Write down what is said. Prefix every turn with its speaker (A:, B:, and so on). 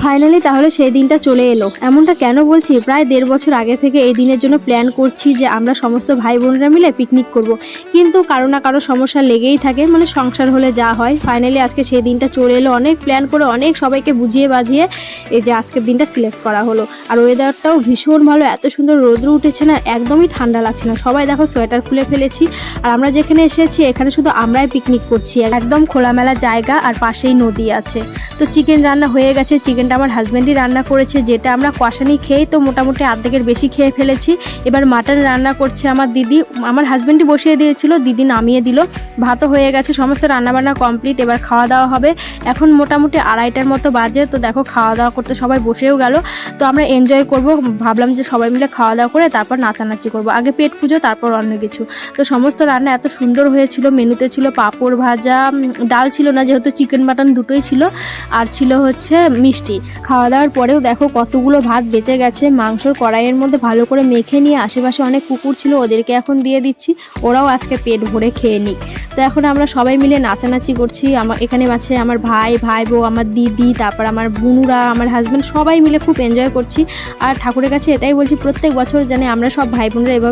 A: Finally তাহলে সেই দিনটা চলে এলো। এমনটা কেন বলছি, প্রায় ১.৫ বছর আগে থেকে এই দিনের জন্য প্ল্যান করছি যে আমরা সমস্ত ভাই বোনেরা মিলে পিকনিক করব। কিন্তু কারো না কারো সমস্যা লেগেই থাকে, মানে সংসার হলে যা হয়। ফাইনালি আজকে সেই দিনটা চলে এলো, অনেক প্ল্যান করে অনেক সবাইকে বুঝিয়ে বাজিয়ে এই যে আজকের দিনটা সিলেক্ট করা হলো। আর ওয়েদারটাও ভীষণ ভালো, এত সুন্দর রোদ্র উঠেছে না, একদমই ঠান্ডা লাগছে না। সবাই দেখো সোয়েটার খুলে ফেলেছি। আর আমরা যেখানে এসেছি এখানে শুধু আমরাই পিকনিক করছি, একদম খোলামেলা জায়গা আর পাশেই নদী আছে। তো চিকেন রান্না হয়ে গেছে, চিকেনটা আমার হাজব্যান্ডই রান্না করেছে, যেটা আমরা কষানি খেয়েই তো মোটামুটি অর্ধেকের বেশি খেয়ে ফেলেছি। এবার মাটন রান্না করছে আমার দিদি, আমার হাজব্যান্ডই বসিয়ে দিয়েছিল, দিদি নামিয়ে দিল। ভাতও হয়ে গেছে, সমস্ত রান্নাবান্না কমপ্লিট। এবার খাওয়া দাওয়া হবে। এখন মোটামুটি 2:30টার মতো বাজে। তো দেখো খাওয়া দাওয়া করতে সবাই বসেও গেল। তো আমরা এনজয় করব, ভাবলাম যে সবাই মিলে খাওয়া দাওয়া করে তারপর নাচানাচি করব, আগে পেট পুজো তারপর অন্য কিছু। তো সমস্ত রান্না এত সুন্দর হয়েছিল। মেনুতে ছিল পাঁপড় ভাজা, ডাল ছিল না যেহেতু চিকেন মাটন দুটোই ছিল, আর ছিল হচ্ছে মিষ্টি। খাওয়া দাওয়ার পরেও দেখো কতগুলো ভাত বেঁচে গেছে। মাংসর কড়াইয়ের মধ্যে ভালো করে মেখে নিয়ে আশেপাশে অনেক কুকুর ছিল, ওদেরকে এখন দিয়ে দিচ্ছি, ওরাও আজকে পেট ভরে খেয়ে নিক। তো এখন আমরা সবাই মিলে নাচানাচি করছি। এখানে আছে আমার ভাই বউ, আমার দিদি, তারপর আমার বোনুরা, আমার হাজব্যান্ড, সবাই মিলে খুব এনজয় করছি। আর ঠাকুরের কাছে এটাই বলছি, প্রত্যেক বছর জানি আমরা সব ভাই বোনরা এভাবে